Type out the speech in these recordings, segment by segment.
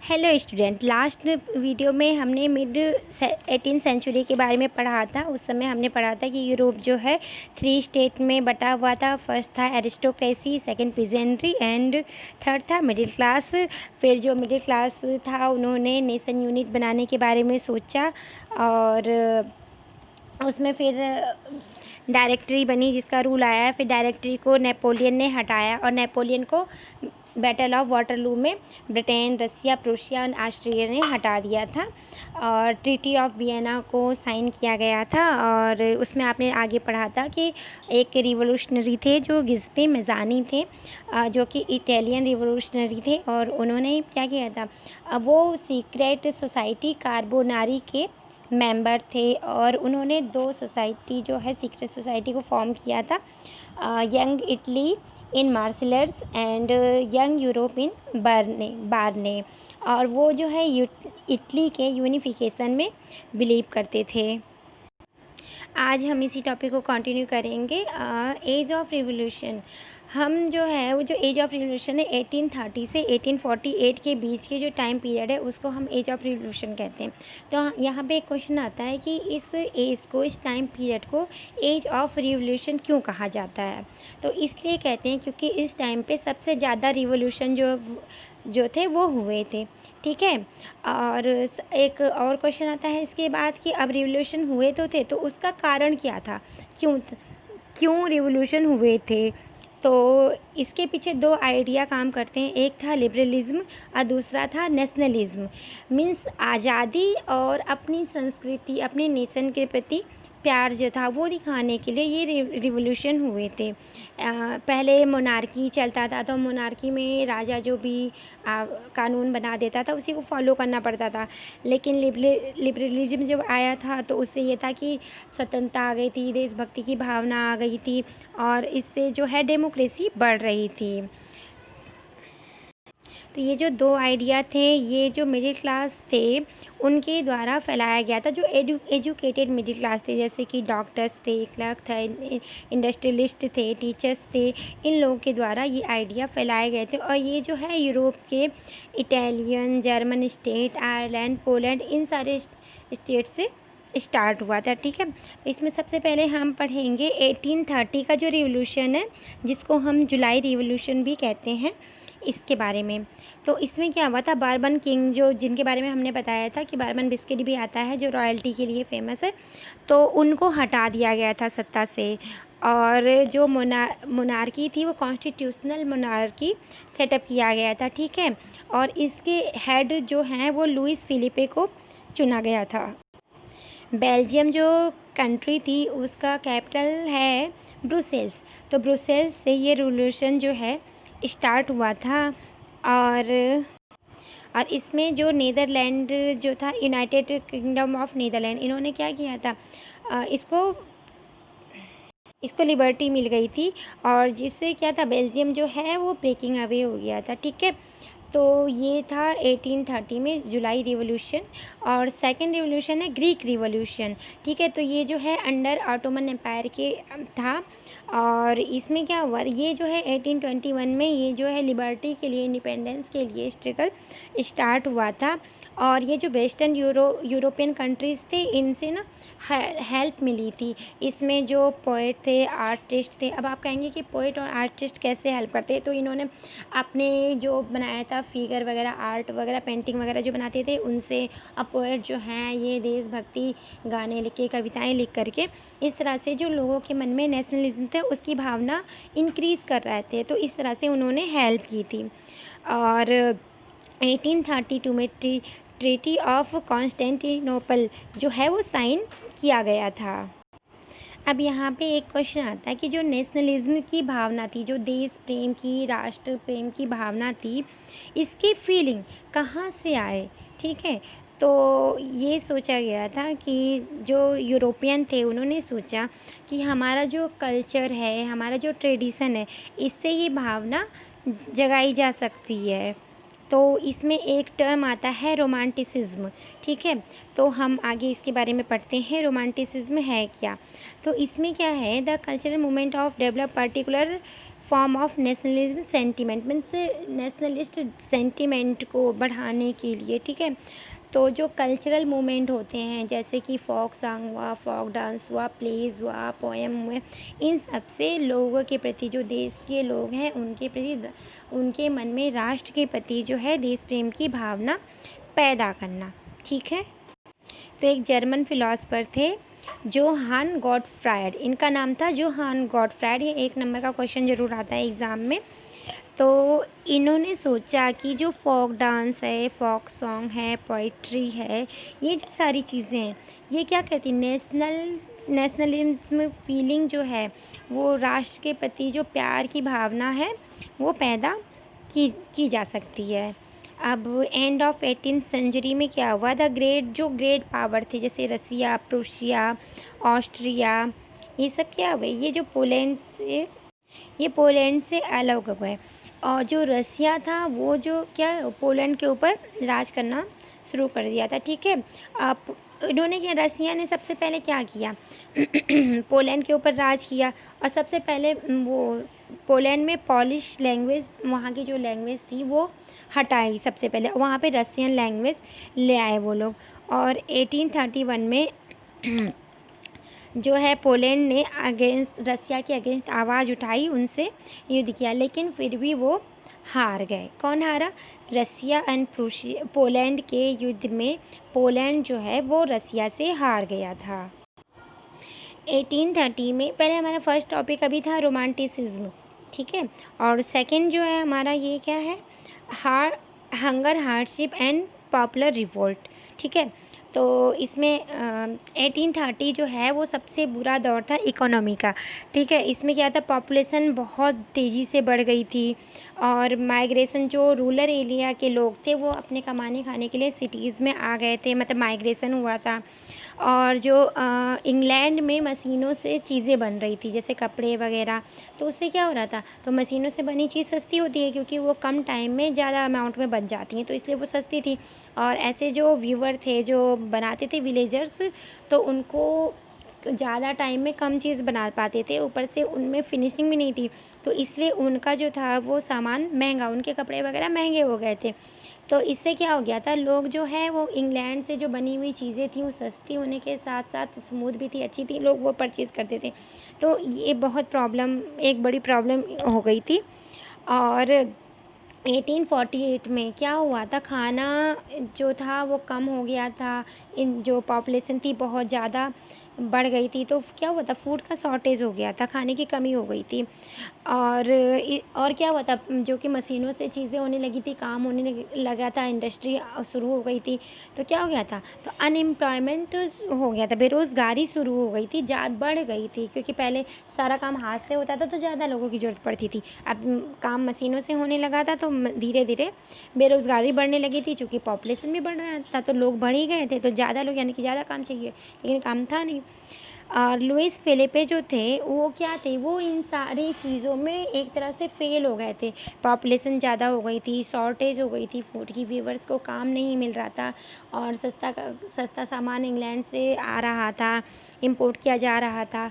Hello student, last video में हमने mid 18th century के बारे में पढ़ा था। उस समय हमने पढ़ा था कि यूरोप जो है 3 स्टेट में बटा हुआ था। फर्स्ट था aristocracy, second peasantry and third था मिडिल क्लास। फिर जो मिडिल क्लास था उन्होंने नेशन यूनिट बनाने के बारे में सोचा और उसमें फिर डायरेक्टरी बनी जिसका रूल आया। फिर डायरेक्टरी को नेपोलियन ने हटाया और नेपोलियन को बैटल ऑफ वाटरलू में ब्रिटेन, रसिया, प्रूशिया और ऑस्ट्रिया ने हटा दिया था और ट्रीटी ऑफ वियना को साइन किया गया था। और उसमें आपने आगे पढ़ा था कि एक रिवोल्यूशनरी थे जो गिस्पे मेज़ानी थे, जो कि इटालियन रिवोल्यूशनरी थे और उन्होंने क्या किया था, वो सीक्रेट सोसाइटी कार्बोनारी के मेंबर थे और उन्होंने 2 सोसाइटी जो है सीक्रेट सोसाइटी को फॉर्म किया था, young Italy in Marseilles and young Europe in Berne. और वो जो है इटली के यूनिफिकेशन में बिलीव करते थे। आज हम इसी टॉपिक को कंटिन्यू करेंगे। एज ऑफ रिवोल्यूशन, हम जो है वो जो एज ऑफ रिवोल्यूशन है 1830 से 1848 के बीच के जो टाइम पीरियड है उसको हम एज ऑफ रिवोल्यूशन कहते हैं। तो यहाँ पे एक क्वेश्चन आता है कि इस एज को, इस टाइम पीरियड को एज ऑफ रिवोल्यूशन क्यों कहा जाता है। तो इसलिए कहते हैं क्योंकि इस टाइम पे सबसे ज़्यादा रिवोल्यूशन जो थे वो हुए थे। ठीक है। और एक और क्वेश्चन आता है इसके बाद कि अब रिवोल्यूशन हुए तो थे, तो उसका कारण क्या था, क्यों रिवोल्यूशन हुए थे। तो इसके पीछे 2 आइडिया काम करते हैं। एक था लिबरलिज्म और दूसरा था नेशनलिज्म। मीन्स आज़ादी और अपनी संस्कृति, अपने नेशन के प्रति प्यार जो था वो दिखाने के लिए ये रिवोल्यूशन हुए थे। पहले मोनार्की चलता था, तो मोनार्की में राजा जो भी कानून बना देता था उसी को फॉलो करना पड़ता था। लेकिन लिबरलिज्म जब आया था तो उससे ये था कि स्वतंत्रता आ गई थी, देशभक्ति की भावना आ गई थी और इससे जो है डेमोक्रेसी बढ़ रही थी। तो ये जो 2 आइडिया थे, ये जो मिडिल क्लास थे उनके द्वारा फैलाया गया था। जो एजुकेटेड मिडिल क्लास थे, जैसे कि डॉक्टर्स थे, क्लर्क थे, इंडस्ट्रियलिस्ट थे, टीचर्स थे, इन लोगों के द्वारा ये आइडिया फैलाए गए थे। और ये जो है यूरोप के Italian, German state, Ireland, Poland, इन सारे स्टेट से स्टार्ट हुआ था। ठीक है। इसमें सबसे पहले हम पढ़ेंगे 1830 का जो रिवोल्यूशन है, जिसको हम जुलाई रिवोल्यूशन भी कहते हैं, इसके बारे में। तो इसमें क्या हुआ था, बार्बन किंग जो जिनके बारे में हमने बताया था कि बार्बन बिस्किट भी आता है जो रॉयल्टी के लिए फेमस है, तो उनको हटा दिया गया था सत्ता से। और जो मोनार्की थी वो कॉन्स्टिट्यूशनल मोनार्की सेटअप किया गया था। ठीक है। और इसके हेड जो हैं वो लुइस फिलिपे को चुना गया था। बेल्जियम जो कंट्री थी उसका कैपिटल है ब्रुसेल्स। तो ब्रुसेल्स से ये रिवोल्यूशन जो है स्टार्ट हुआ था। और इसमें जो नीदरलैंड जो था, यूनाइटेड किंगडम ऑफ नीदरलैंड, इन्होंने क्या किया था, इसको लिबर्टी मिल गई थी और जिससे क्या था, बेल्जियम जो है वो ब्रेकिंग अवे हो गया था। ठीक है। तो ये था 1830 में जुलाई रिवोल्यूशन। और सेकंड रिवोल्यूशन है ग्रीक रिवोल्यूशन। ठीक है। तो ये जो है अंडर ऑटोमन एम्पायर के था और इसमें क्या हुआ, ये जो है 1821 में ये जो है लिबर्टी के लिए, इंडिपेंडेंस के लिए स्ट्रगल स्टार्ट हुआ था। और ये जो वेस्टर्न यूरोपियन कंट्रीज़ थे इनसे ना हेल्प मिली थी। इसमें जो पोएट थे, आर्टिस्ट थे, अब आप कहेंगे कि पोएट और आर्टिस्ट कैसे हेल्प करते हैं, तो इन्होंने अपने जो बनाया था फिगर वगैरह, आर्ट वगैरह, पेंटिंग वगैरह जो बनाते थे उनसे। अब पोएट जो हैं ये देशभक्ति गाने लिख के, कविताएँ लिख करके इस तरह से जो लोगों के मन में नेशनलिज्म थे उसकी भावना इंक्रीज़ कर रहे थे, तो इस तरह से उन्होंने हेल्प की थी। और 1832 में ट्रीटी ऑफ कॉन्स्टेंटिनोपल जो है वो साइन किया गया था। अब यहाँ पे एक क्वेश्चन आता है कि जो नेशनलिज्म की भावना थी, जो देश प्रेम की, राष्ट्र प्रेम की भावना थी, इसकी फीलिंग कहाँ से आए। ठीक है। तो ये सोचा गया था कि जो यूरोपियन थे उन्होंने सोचा कि हमारा जो कल्चर है, हमारा जो ट्रेडिशन है, इससे ये भावना जगाई जा सकती है। तो इसमें एक टर्म आता है रोमांटिसिज्म। ठीक है। तो हम आगे इसके बारे में पढ़ते हैं, रोमांटिसिज्म है क्या। तो इसमें क्या है, the cultural movement of develop particular form of nationalism sentiment, means nationalist sentiment को बढ़ाने के लिए, ठीक है। तो जो कल्चरल मूवमेंट होते हैं जैसे कि फोक सॉन्ग हुआ, फोक डांस हुआ, प्लेज हुआ, पोएम हुए, इन सब से लोगों के प्रति, जो देश के लोग हैं उनके प्रति, उनके मन में राष्ट्र के प्रति जो है देश प्रेम की भावना पैदा करना, ठीक है। तो एक जर्मन फिलोसफर थे जोहान गॉटफ्रायड, इनका नाम था जोहान गॉटफ्रायड। ये 1 नंबर का क्वेश्चन ज़रूर आता है एग्ज़ाम में। तो इन्होंने सोचा कि जो फोक डांस है, फोक सॉन्ग है, पोइट्री है, ये जो सारी चीज़ें हैं ये क्या कहती हैं, नेशनलिज्म फीलिंग जो है वो राष्ट्र के प्रति जो प्यार की भावना है वो पैदा की जा सकती है। अब एंड ऑफ 18th सेंचुरी में क्या हुआ, जो ग्रेट पावर थे जैसे रसिया, प्रूशिया, ऑस्ट्रिया, ये सब क्या हुए, ये पोलैंड से अलग हुए। और जो रसिया था वो जो क्या पोलैंड के ऊपर राज करना शुरू कर दिया था, ठीक है। अब इन्होंने क्या, रसिया ने सबसे पहले क्या किया पोलैंड के ऊपर राज किया, और सबसे पहले वो पोलैंड में पॉलिश लैंग्वेज, वहाँ की जो लैंग्वेज थी वो हटाई सबसे पहले, वहाँ पे रसियन लैंग्वेज ले आए वो लोग। और 1831 में जो है पोलैंड ने रसिया के अगेंस्ट आवाज़ उठाई, उनसे युद्ध किया, लेकिन फिर भी वो हार गए। कौन हारा, रसिया एंड पोलैंड के युद्ध में पोलैंड जो है वो रसिया से हार गया था। 1830 में, पहले हमारा फर्स्ट टॉपिक अभी था रोमांटिसिज्म, ठीक है। और सेकंड जो है हमारा ये क्या है, hunger, hardship and popular revolt, ठीक है। तो इसमें 1830 जो है वो सबसे बुरा दौर था इकोनॉमी का, ठीक है। इसमें क्या था, पॉपुलेशन बहुत तेज़ी से बढ़ गई थी, और माइग्रेशन, जो रूरल एरिया के लोग थे वो अपने कमाने खाने के लिए सिटीज़ में आ गए थे, मतलब माइग्रेशन हुआ था। और जो इंग्लैंड में मशीनों से चीज़ें बन रही थी जैसे कपड़े वगैरह, तो उससे क्या हो रहा था, तो मशीनों से बनी चीज़ सस्ती होती है क्योंकि वो कम टाइम में ज़्यादा अमाउंट में बन जाती हैं, तो इसलिए वो सस्ती थी। और ऐसे जो व्यूवर थे जो बनाते थे विलेजर्स, तो उनको ज़्यादा टाइम में कम चीज़ बना पाते थे, ऊपर से उनमें फिनिशिंग भी नहीं थी, तो इसलिए उनका जो था वो सामान महंगा, उनके कपड़े वगैरह महंगे हो गए थे। तो इससे क्या हो गया था, लोग जो है वो इंग्लैंड से जो बनी हुई चीज़ें थी वो सस्ती होने के साथ साथ स्मूथ भी थी, अच्छी थी, लोग वो परचेज़ करते थे। तो ये बहुत प्रॉब्लम, एक बड़ी प्रॉब्लम हो गई थी। और 1848 में क्या हुआ था, खाना जो था वो कम हो गया था, इन जो पॉपुलेशन थी बहुत ज़्यादा बढ़ गई थी, तो क्या हुआ था, फूड का शॉर्टेज हो गया था, खाने की कमी हो गई थी। और क्या हुआ था, जो कि मशीनों से चीज़ें होने लगी थी, काम होने लगा था, इंडस्ट्री शुरू हो गई थी, तो क्या हो गया था, तो अनएम्प्लॉयमेंट हो गया था, बेरोज़गारी शुरू हो गई थी, बढ़ गई थी, क्योंकि पहले सारा काम हाथ से होता था तो ज़्यादा लोगों की ज़रूरत पड़ती थी, अब काम मशीनों से होने लगा था, तो धीरे धीरे बेरोज़गारी बढ़ने लगी थी, चूँकि पॉपुलेशन भी बढ़ रहा था, तो लोग बढ़ ही गए थे, तो ज़्यादा लोग, यानी कि ज़्यादा काम चाहिए, लेकिन काम था नहीं। और लुइस फिलिपे जो थे वो क्या थे, वो इन सारी चीज़ों में एक तरह से फेल हो गए थे। पॉपुलेशन ज़्यादा हो गई थी, शॉर्टेज हो गई थी फूड की, वीवर्स को काम नहीं मिल रहा था, और सस्ता सामान इंग्लैंड से आ रहा था, इंपोर्ट किया जा रहा था,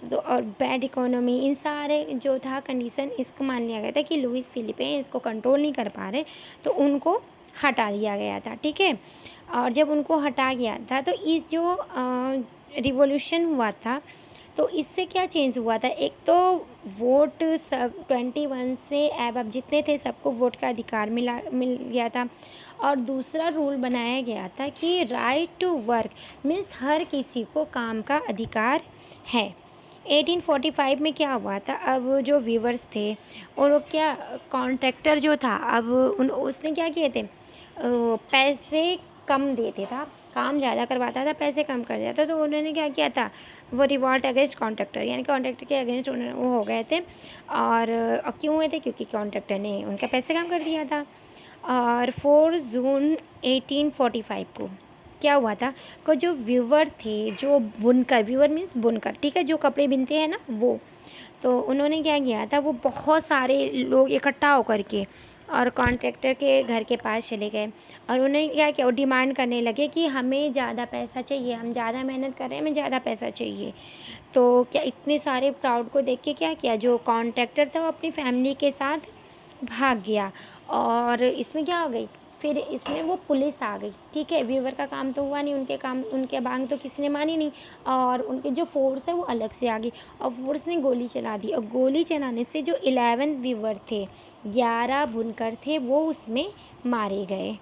तो और बैड इकोनॉमी, इन सारे जो था कंडीशन, इसको मान लिया गया था कि लुइस फिलिपे इसको कंट्रोल नहीं कर पा रहे, तो उनको हटा दिया गया था, ठीक है। और जब उनको हटा गया था तो इस जो रिवॉल्यूशन हुआ था, तो इससे क्या चेंज हुआ था, एक तो वोट सब 21 से अब जितने थे सबको वोट का अधिकार मिल गया था, और दूसरा रूल बनाया गया था कि राइट टू वर्क मीन्स हर किसी को काम का अधिकार है। 1845 में क्या हुआ था, अब जो वीवर्स थे और क्या कॉन्ट्रैक्टर जो था, अब उसने क्या किए थे, पैसे कम देते था, काम ज़्यादा करवाता था, पैसे कम कर देता था, तो उन्होंने क्या किया था, वो रिवॉल्ट अगेंस्ट कॉन्ट्रैक्टर, यानी कॉन्ट्रैक्टर के अगेंस्ट वो हो गए थे। और क्यों हुए थे, क्योंकि कॉन्ट्रैक्टर ने उनका पैसे कम कर दिया था। और 4 जून 1845 को क्या हुआ था, को जो व्यूवर थे, जो बुनकर, व्यूवर मीन्स बुनकर, ठीक है, जो कपड़े बिनते हैं ना वो, तो उन्होंने क्या किया था, वो बहुत सारे लोग इकट्ठा होकर के और कॉन्ट्रैक्टर के घर के पास चले गए और उन्हें क्या किया, वो डिमांड करने लगे कि हमें ज़्यादा पैसा चाहिए, हम ज़्यादा मेहनत कर रहे हैं, हमें ज़्यादा पैसा चाहिए। तो क्या इतने सारे क्राउड को देख के क्या किया, जो कॉन्ट्रैक्टर था वो अपनी फैमिली के साथ भाग गया। और इसमें क्या हो गई, फिर इसमें वो पुलिस आ गई। ठीक है, व्यूवर का काम तो हुआ नहीं, उनके मांग तो किसी ने मानी नहीं। और उनके जो फोर्स है वो अलग से आ गई और फोर्स ने गोली चला दी। और गोली चलाने से जो 11 व्यूवर थे, 11 बुनकर थे, वो उसमें मारे गए।